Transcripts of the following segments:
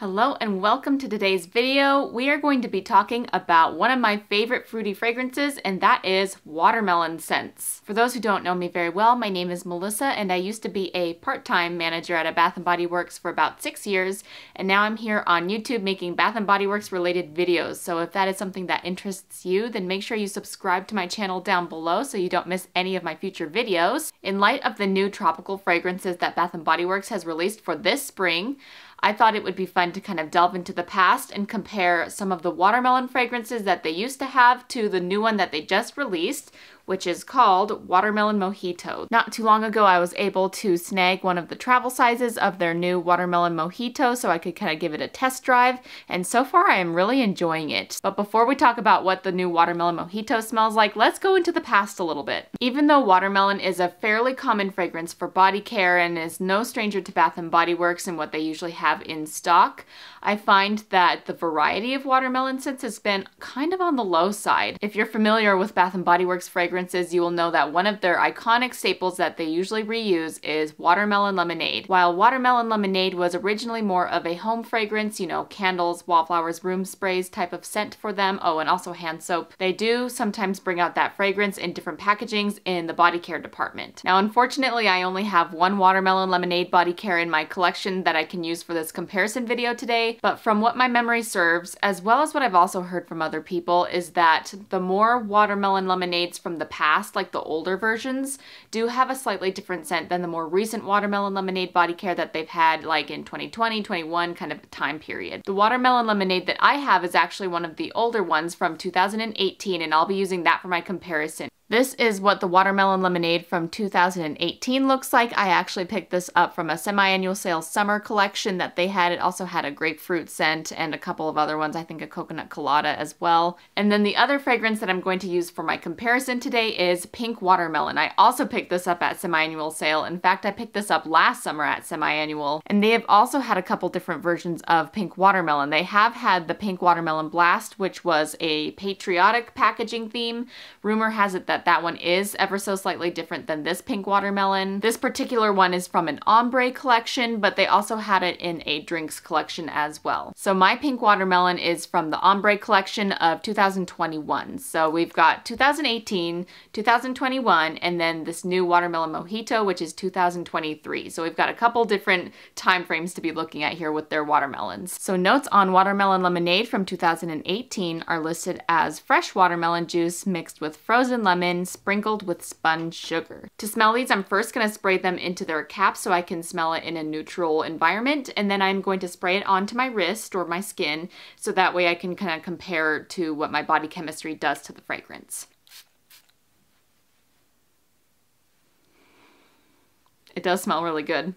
Hello and welcome to today's video. We are going to be talking about one of my favorite fruity fragrances, and that is watermelon scents. For those who don't know me very well, my name is Melissa and I used to be a part-time manager at a Bath & Body Works for about 6 years, and now I'm here on YouTube making Bath & Body Works related videos. So if that is something that interests you, then make sure you subscribe to my channel down below so you don't miss any of my future videos. In light of the new tropical fragrances that Bath & Body Works has released for this spring, I thought it would be fun to kind of delve into the past and compare some of the watermelon fragrances that they used to have to the new one that they just released, which is called Watermelon Mojito. Not too long ago, I was able to snag one of the travel sizes of their new Watermelon Mojito so I could kind of give it a test drive, and so far I am really enjoying it. But before we talk about what the new Watermelon Mojito smells like, let's go into the past a little bit. Even though watermelon is a fairly common fragrance for body care and is no stranger to Bath & Body Works and what they usually have in stock, I find that the variety of watermelon scents has been kind of on the low side. If you're familiar with Bath & Body Works fragrances, you will know that one of their iconic staples that they usually reuse is watermelon lemonade. While watermelon lemonade was originally more of a home fragrance, you know, candles, wallflowers, room sprays type of scent for them, oh, and also hand soap, they do sometimes bring out that fragrance in different packagings in the body care department. Now, unfortunately, I only have one watermelon lemonade body care in my collection that I can use for this comparison video today, but from what my memory serves, as well as what I've also heard from other people, is that the more watermelon lemonades from the past, like the older versions, do have a slightly different scent than the more recent watermelon lemonade body care that they've had like in 2020, 21 kind of time period. The watermelon lemonade that I have is actually one of the older ones from 2018, and I'll be using that for my comparison. This is what the watermelon lemonade from 2018 looks like. I actually picked this up from a semi-annual sale summer collection that they had. It also had a grapefruit scent and a couple of other ones, I think a coconut colada as well. And then the other fragrance that I'm going to use for my comparison today is pink watermelon. I also picked this up at semi-annual sale. In fact, I picked this up last summer at semi-annual, and they have also had a couple different versions of pink watermelon. They have had the pink watermelon blast, which was a patriotic packaging theme. Rumor has it that one is ever so slightly different than this pink watermelon. This particular one is from an ombre collection, but they also had it in a drinks collection as well. So my pink watermelon is from the ombre collection of 2021. So we've got 2018, 2021, and then this new watermelon mojito, which is 2023. So we've got a couple different time frames to be looking at here with their watermelons. So notes on watermelon lemonade from 2018 are listed as fresh watermelon juice mixed with frozen lemon sprinkled with spun sugar. To smell these, I'm first going to spray them into their cap so I can smell it in a neutral environment, and then I'm going to spray it onto my wrist or my skin so that way I can kind of compare to what my body chemistry does to the fragrance. It does smell really good.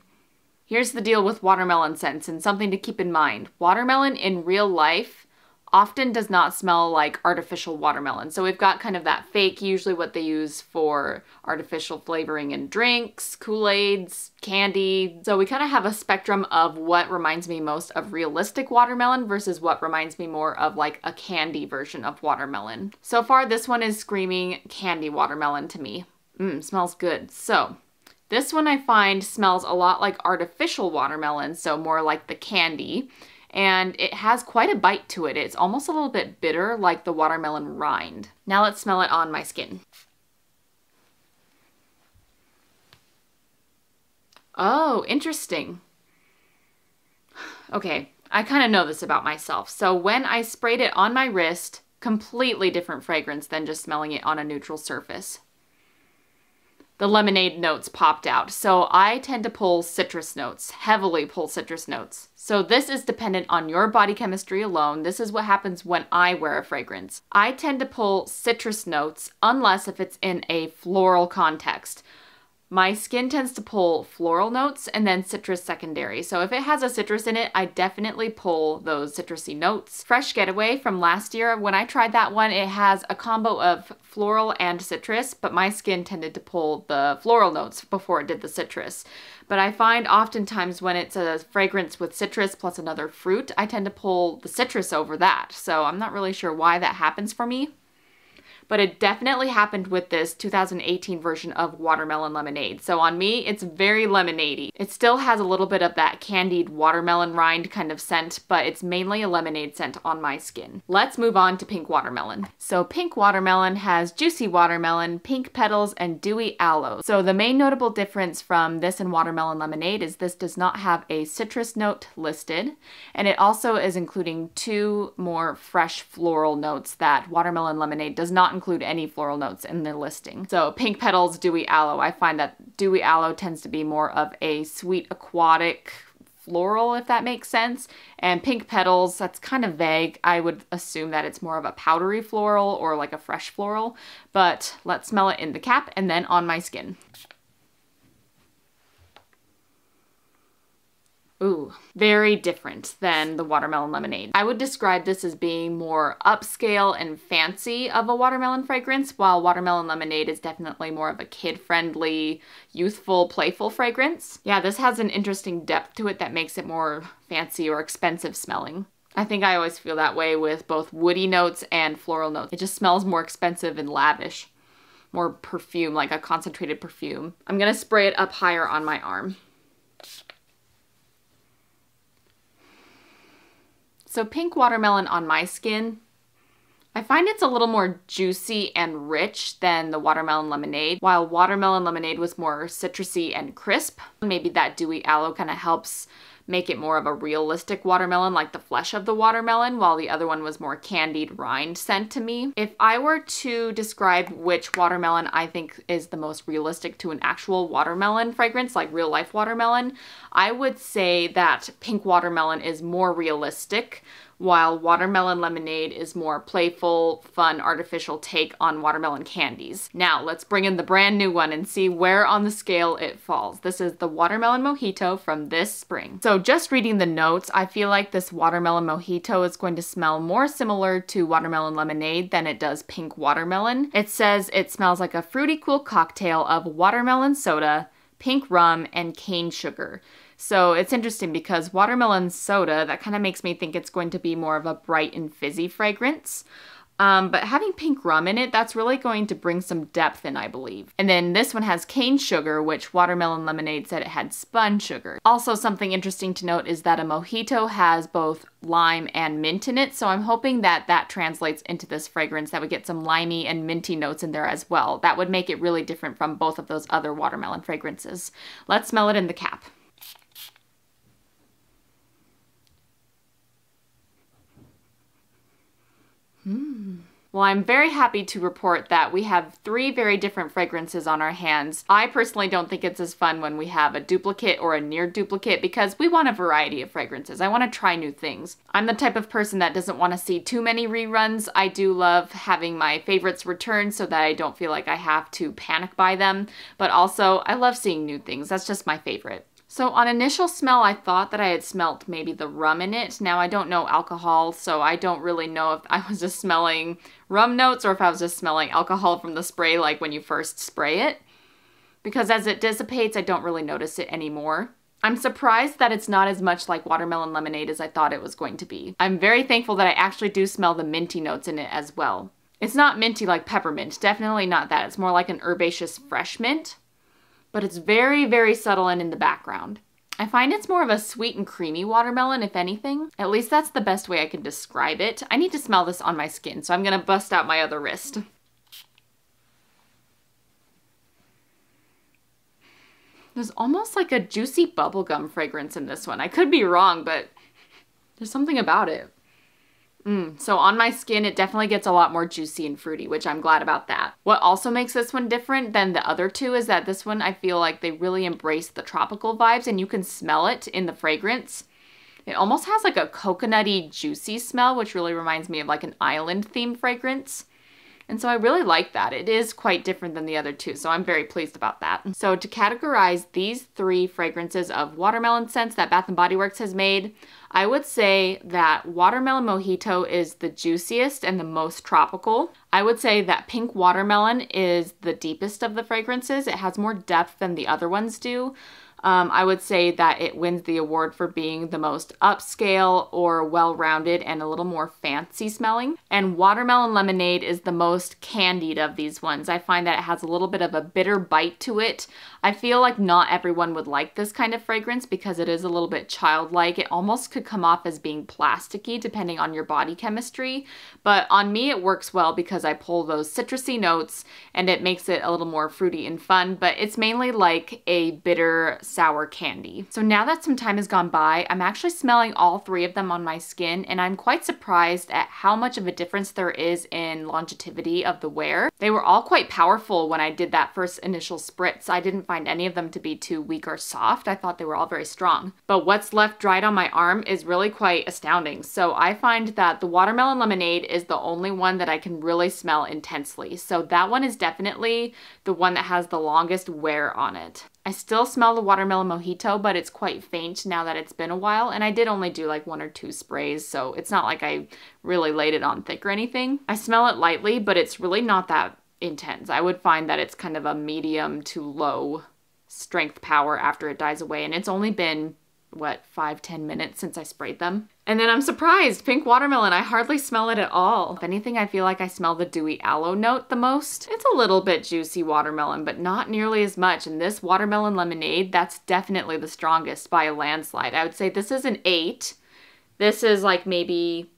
Here's the deal with watermelon scents and something to keep in mind. Watermelon in real life often does not smell like artificial watermelon. So we've got kind of that fake, usually what they use for artificial flavoring in drinks, Kool-Aids, candy. So we kind of have a spectrum of what reminds me most of realistic watermelon versus what reminds me more of like a candy version of watermelon. So far, this one is screaming candy watermelon to me. Smells good. So this one I find smells a lot like artificial watermelon, so more like the candy. And it has quite a bite to it. It's almost a little bit bitter, like the watermelon rind. Now let's smell it on my skin. Oh, interesting. Okay, I kind of know this about myself. So when I sprayed it on my wrist, completely different fragrance than just smelling it on a neutral surface. The lemonade notes popped out. So I tend to pull citrus notes, heavily pull citrus notes. So this is dependent on your body chemistry alone. This is what happens when I wear a fragrance. I tend to pull citrus notes unless if it's in a floral context. My skin tends to pull floral notes and then citrus secondary. So if it has a citrus in it, I definitely pull those citrusy notes. Fresh Getaway from last year, when I tried that one, it has a combo of floral and citrus, but my skin tended to pull the floral notes before it did the citrus. But I find oftentimes when it's a fragrance with citrus plus another fruit, I tend to pull the citrus over that. So I'm not really sure why that happens for me. but it definitely happened with this 2018 version of Watermelon Lemonade. So on me, it's very lemonade-y. It still has a little bit of that candied watermelon rind kind of scent, but it's mainly a lemonade scent on my skin. Let's move on to Pink Watermelon. So Pink Watermelon has juicy watermelon, pink petals, and dewy aloe. So the main notable difference from this and Watermelon Lemonade is this does not have a citrus note listed, and it also is including 2 more fresh floral notes that Watermelon Lemonade does not include any floral notes in the listing. So pink petals, dewy aloe. I find that dewy aloe tends to be more of a sweet aquatic floral, if that makes sense. And pink petals, that's kind of vague. I would assume that it's more of a powdery floral or like a fresh floral, but let's smell it in the cap and then on my skin. Ooh, very different than the Watermelon Lemonade. I would describe this as being more upscale and fancy of a watermelon fragrance, while Watermelon Lemonade is definitely more of a kid-friendly, youthful, playful fragrance. Yeah, this has an interesting depth to it that makes it more fancy or expensive smelling. I think I always feel that way with both woody notes and floral notes. It just smells more expensive and lavish. More perfume, like a concentrated perfume. I'm gonna spray it up higher on my arm. So Pink Watermelon on my skin, I find it's a little more juicy and rich than the Watermelon Lemonade. While Watermelon Lemonade was more citrusy and crisp, maybe that dewy aloe kind of helps make it more of a realistic watermelon, like the flesh of the watermelon, while the other one was more candied rind scent to me. If I were to describe which watermelon I think is the most realistic to an actual watermelon fragrance, like real life watermelon, I would say that Pink Watermelon is more realistic, while Watermelon Lemonade is more playful, fun, artificial take on watermelon candies. Now, let's bring in the brand new one and see where on the scale it falls. This is the Watermelon Mojito from this spring. So just reading the notes, I feel like this Watermelon Mojito is going to smell more similar to Watermelon Lemonade than it does Pink Watermelon. It says it smells like a fruity cool cocktail of watermelon soda, pink rum, and cane sugar. So it's interesting because watermelon soda, that kind of makes me think it's going to be more of a bright and fizzy fragrance. But having pink rum in it, that's really going to bring some depth in, I believe. And then this one has cane sugar, which Watermelon Lemonade said it had spun sugar. Also, something interesting to note is that a mojito has both lime and mint in it, so I'm hoping that that translates into this fragrance, that we get some limey and minty notes in there as well. That would make it really different from both of those other watermelon fragrances. Let's smell it in the cap. Well, I'm very happy to report that we have 3 very different fragrances on our hands. I personally don't think it's as fun when we have a duplicate or a near duplicate because we want a variety of fragrances. I want to try new things. I'm the type of person that doesn't want to see too many reruns. I do love having my favorites returned so that I don't feel like I have to panic buy them, but also I love seeing new things. That's just my favorite. So on initial smell, I thought that I had smelt maybe the rum in it. Now I don't know alcohol, so I don't really know if I was just smelling rum notes or if I was just smelling alcohol from the spray like when you first spray it. Because as it dissipates, I don't really notice it anymore. I'm surprised that it's not as much like Watermelon Lemonade as I thought it was going to be. I'm very thankful that I actually do smell the minty notes in it as well. It's not minty like peppermint, definitely not that. It's more like an herbaceous fresh mint. But it's very, very subtle and in the background. I find it's more of a sweet and creamy watermelon, if anything. At least that's the best way I can describe it. I need to smell this on my skin, so I'm gonna bust out my other wrist. There's almost like a juicy bubblegum fragrance in this one. I could be wrong, but there's something about it. So on my skin, it definitely gets a lot more juicy and fruity, which I'm glad about that. What also makes this one different than the other two is that this one, I feel like they really embrace the tropical vibes and you can smell it in the fragrance. It almost has like a coconutty, juicy smell, which really reminds me of like an island themed fragrance. And so I really like that. It is quite different than the other two, so I'm very pleased about that. So to categorize these 3 fragrances of watermelon scents that Bath & Body Works has made, I would say that Watermelon Mojito is the juiciest and the most tropical. I would say that Pink Watermelon is the deepest of the fragrances. It has more depth than the other ones do. I would say that it wins the award for being the most upscale or well-rounded and a little more fancy smelling. And Watermelon Lemonade is the most candied of these ones. I find that it has a little bit of a bitter bite to it. I feel like not everyone would like this kind of fragrance because it is a little bit childlike. It almost could come off as being plasticky depending on your body chemistry. But on me it works well because I pull those citrusy notes and it makes it a little more fruity and fun, but it's mainly like a bitter sour candy. So now that some time has gone by, I'm actually smelling all three of them on my skin, and I'm quite surprised at how much of a difference there is in longevity of the wear. They were all quite powerful when I did that first initial spritz. I didn't find any of them to be too weak or soft. I thought they were all very strong. But what's left dried on my arm is really quite astounding. So I find that the Watermelon Lemonade is the only one that I can really smell intensely. So that one is definitely the one that has the longest wear on it. I still smell the Watermelon Mojito, but it's quite faint now that it's been a while, and I did only do like 1 or 2 sprays, so it's not like I really laid it on thick or anything. I smell it lightly, but it's really not that intense. I would find that it's kind of a medium to low strength power after it dies away, and it's only been, what, 5-10 minutes since I sprayed them. And then I'm surprised, pink watermelon, I hardly smell it at all. If anything, I feel like I smell the dewy aloe note the most. It's a little bit juicy watermelon, but not nearly as much. And this Watermelon Lemonade, that's definitely the strongest by a landslide. I would say this is an 8. This is like maybe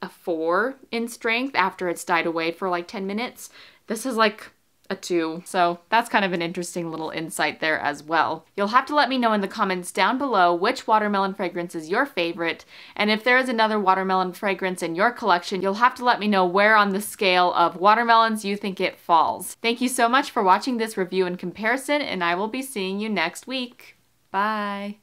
a 4 in strength after it's died away for like 10 minutes. This is like a 2. So that's kind of an interesting little insight there as well. You'll have to let me know in the comments down below which watermelon fragrance is your favorite, and if there is another watermelon fragrance in your collection, you'll have to let me know where on the scale of watermelons you think it falls. Thank you so much for watching this review and comparison, and I will be seeing you next week. Bye!